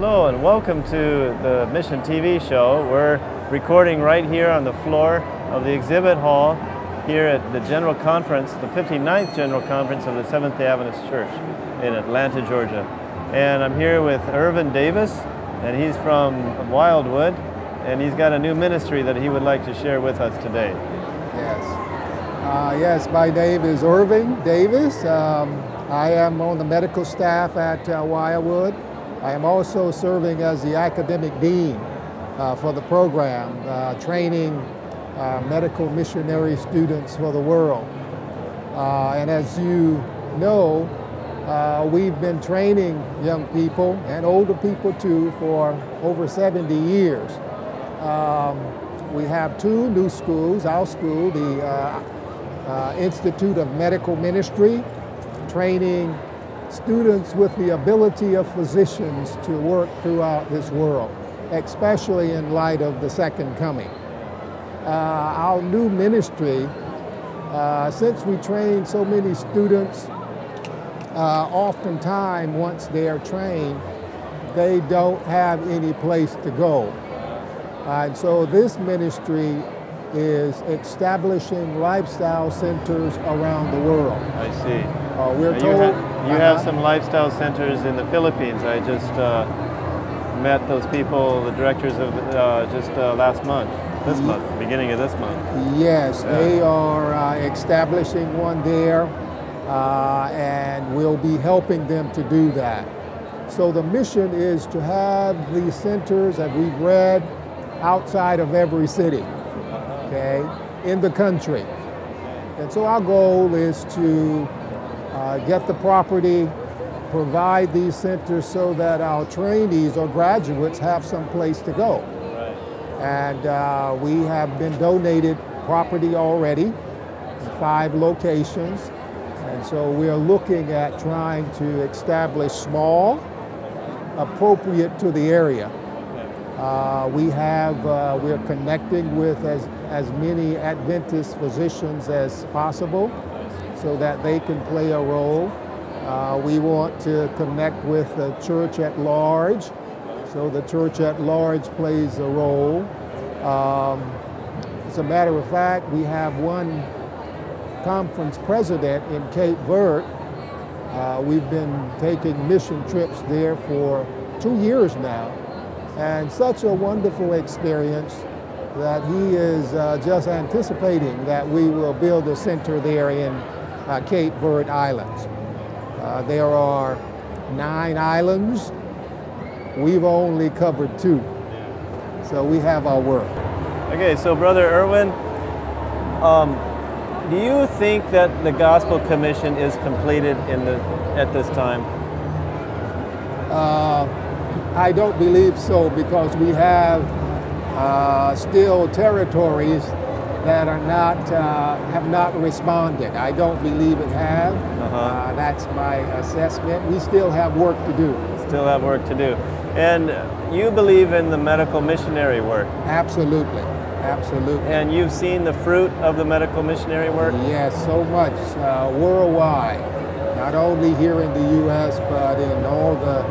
Hello and welcome to the Mission TV show. We're recording right here on the floor of the exhibit hall here at the General Conference, the 59th General Conference of the Seventh-day Adventist Church in Atlanta, Georgia. And I'm here with Irvin Davis, and he's from Wildwood, and he's got a new ministry that he would like to share with us today. Yes, my name is Irvin Davis. I am on the medical staff at Wildwood. I am also serving as the academic dean for the program, training medical missionary students for the world. And as you know, we've been training young people and older people too for over 70 years. We have two new schools, our school, the Institute of Medical Ministry, training students with the ability of physicians to work throughout this world, especially in light of the second coming. Our new ministry, since we train so many students, oftentimes once they are trained, they don't have any place to go. And so this ministry is establishing lifestyle centers around the world. I see. We're told you have some lifestyle centers in the Philippines. I just met those people, the directors of just last month, this month, beginning of this month. Yes, they are establishing one there, and we'll be helping them to do that. So the mission is to have these centers that we've read outside of every city, okay, in the country. And so our goal is to get the property, provide these centers so that our trainees or graduates have some place to go. Right. And we have been donated property already in 5 locations. And so we're looking at trying to establish small, appropriate to the area. We're connecting with as many Adventist physicians as possible so that they can play a role. We want to connect with the church at large, so the church at large plays a role. As a matter of fact, we have one conference president in Cape Verde. We've been taking mission trips there for 2 years now, and such a wonderful experience that he is just anticipating that we will build a center there in Cape Verde Islands. There are 9 islands. We've only covered 2. So we have our work. Okay, so Brother Irwin, do you think that the Gospel Commission is completed at this time? I don't believe so, because we have still territories that are not have not responded. I don't believe it have. That's my assessment. We still have work to do. Still have work to do. And you believe in the medical missionary work? Absolutely, absolutely. And you've seen the fruit of the medical missionary work? Yes, so much worldwide. Not only here in the U.S., but in all the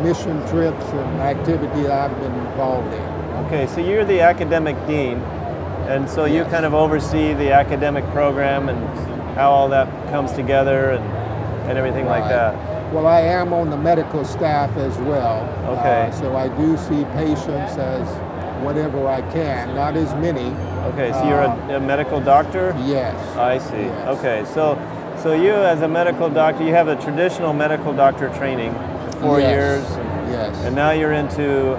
mission trips and activities I've been involved in. Okay, so you're the academic dean, and so you kind of oversee the academic program and how all that comes together and everything like that. Well, I am on the medical staff as well. Okay. So I do see patients as whatever I can, not as many. Okay, so you're a medical doctor? Yes. I see. Yes. Okay, so you as a medical doctor, you have a traditional medical doctor training, 4 years. Yes. And now you're into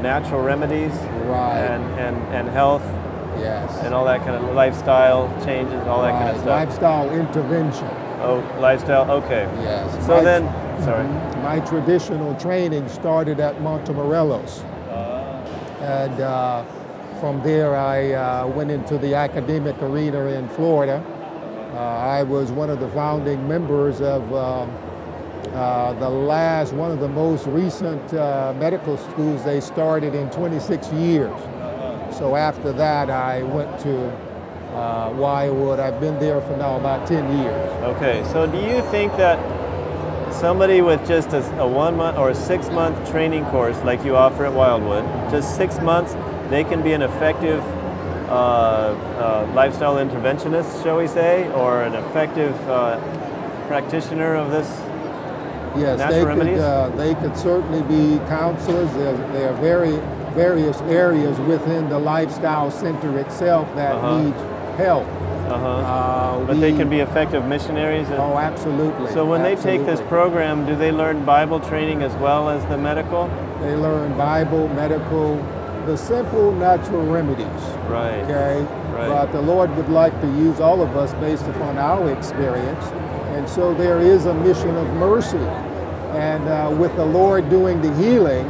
natural remedies, and health, and all that kind of lifestyle changes, all that kind of stuff. Lifestyle intervention. Oh, lifestyle. Okay. Yes. So sorry. My traditional training started at Montemorelos, and from there I went into the academic arena in Florida. I was one of the founding members of one of the most recent medical schools. They started in 26 years. So after that, I went to Wildwood. I've been there for now about 10 years. Okay, so do you think that somebody with just a 1 month or a 6 month training course like you offer at Wildwood, just 6 months, they can be an effective lifestyle interventionist, shall we say, or an effective practitioner of this natural remedies? They could certainly be counselors. There are various areas within the lifestyle center itself that needs help. But they can be effective missionaries? Oh, absolutely. So when they take this program, do they learn Bible training as well as the medical? They learn Bible, medical, the simple natural remedies. Right. Okay? Right. But the Lord would like to use all of us based upon our experience. And so there is a mission of mercy. And with the Lord doing the healing,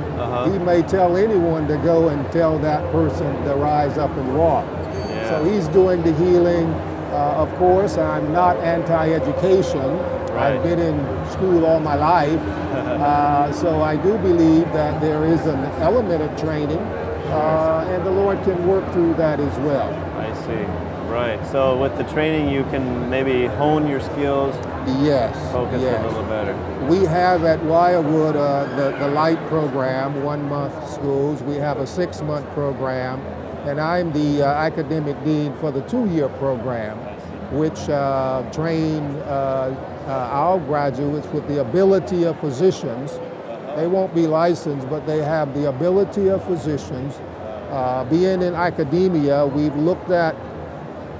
He may tell anyone to go and tell that person to rise up and walk. Yeah. So He's doing the healing. Of course, I'm not anti-education. Right. I've been in school all my life. So I do believe that there is an element of training, and the Lord can work through that as well. I see. Right. So with the training, you can maybe hone your skills. Yes. Focus a little better. We have at Wildwood the Light program, 1 month schools. We have a 6 month program, and I'm the academic dean for the 2-year program, which train our graduates with the ability of physicians. They won't be licensed, but they have the ability of physicians. Being in academia, we've looked at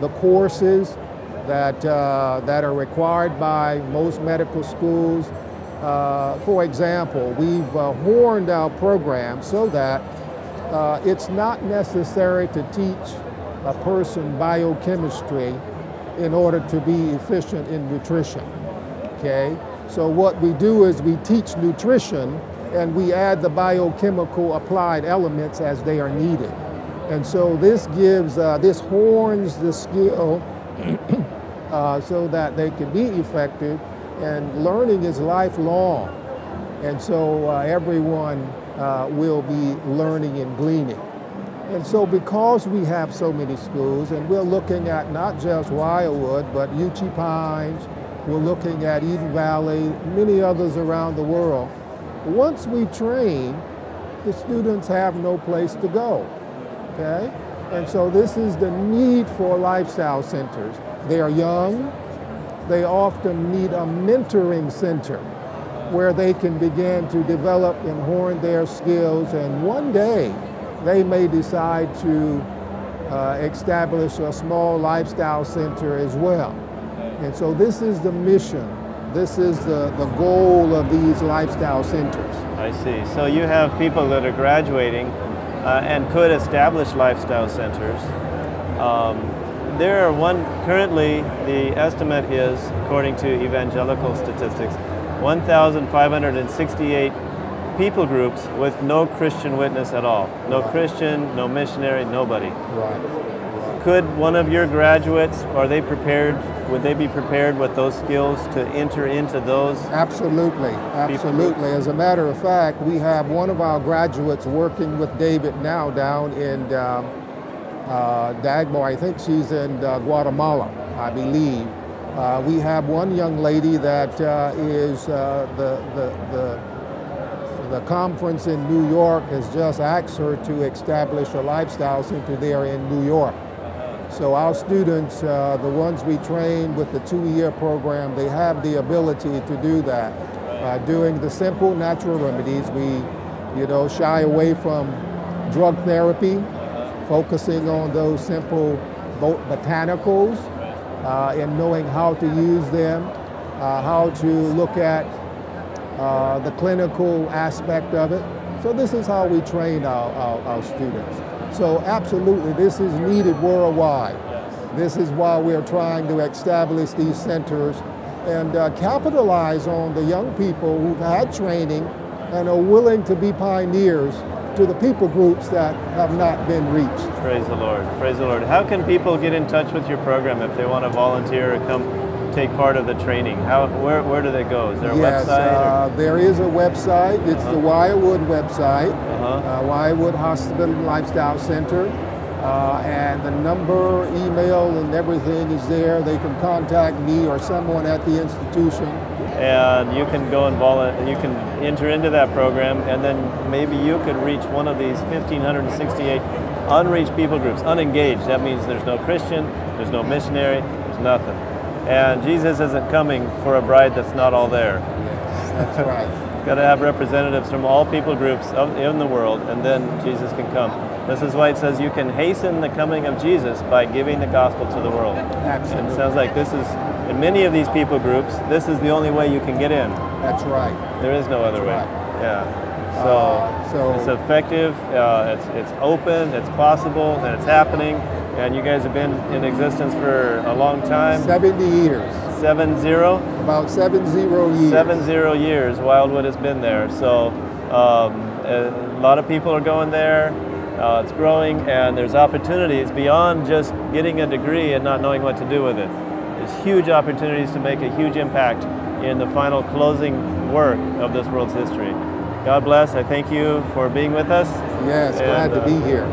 the courses that are required by most medical schools. For example, we've horned our program so that it's not necessary to teach a person biochemistry in order to be efficient in nutrition. Okay? So what we do is we teach nutrition and we add the biochemical applied elements as they are needed. And so this gives, this horns the skill so that they can be effective, and learning is lifelong. And so everyone will be learning and gleaning. And so because we have so many schools, and we're looking at not just Wildwood, but Uchee Pines, we're looking at Eden Valley, many others around the world. Once we train, the students have no place to go, okay? And so this is the need for lifestyle centers. They are young. They often need a mentoring center where they can begin to develop and hone their skills, and one day they may decide to establish a small lifestyle center as well. And so this is the mission. This is the goal of these lifestyle centers. I see. So you have people that are graduating and could establish lifestyle centers. There are currently the estimate is, according to evangelical statistics, 1,568 people groups with no Christian witness at all. No Christian, no missionary, nobody. Right. Could one of your graduates, are they prepared, would they be prepared with those skills to enter into those? Absolutely, absolutely. As a matter of fact, we have one of our graduates working with David now down in Dagmar. I think she's in Guatemala, I believe. We have one young lady that is the conference in New York has just asked her to establish a lifestyle center there in New York. So our students, the ones we train with the 2-year program, they have the ability to do that. Doing the simple natural remedies, we shy away from drug therapy, focusing on those simple botanicals and knowing how to use them, how to look at the clinical aspect of it. So this is how we train our students. So absolutely, this is needed worldwide. This is why we're trying to establish these centers and capitalize on the young people who've had training and are willing to be pioneers to the people groups that have not been reached. Praise the Lord. Praise the Lord. How can people get in touch with your program if they want to volunteer or come take part of the training? Where do they go? Is there a website? There is a website. It's the Wildwood website, Wildwood Hospital and Lifestyle Center. And the number, email, and everything is there. They can contact me or someone at the institution. and you can go and you can enter into that program, and then maybe you could reach one of these 1,568 unreached people groups, unengaged. That means there's no Christian, there's no missionary, there's nothing. And Jesus isn't coming for a bride that's not all there. Yes, that's right. Got to have representatives from all people groups in the world, and then Jesus can come. This is why it says you can hasten the coming of Jesus by giving the gospel to the world. Absolutely. And it sounds like this is, in many of these people groups, this is the only way you can get in. That's right. There is no other way. Right. Yeah. So it's effective, it's open, it's possible, and it's happening. And you guys have been in existence for a long time. 70 years. 70? About 70 years. 70 years Wildwood has been there. So a lot of people are going there. It's growing, and there's opportunities beyond just getting a degree and not knowing what to do with it. There's huge opportunities to make a huge impact in the final closing work of this world's history. God bless. I thank you for being with us. Yes, glad to be here.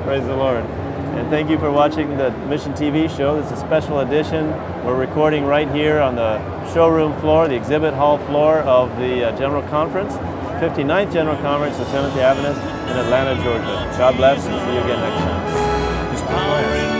Praise the Lord. And thank you for watching the Mission TV show. This is a special edition. We're recording right here on the showroom floor, the exhibit hall floor of the General Conference, 59th General Conference of Seventh-day Adventists in Atlanta, Georgia. God bless, and see you again next time.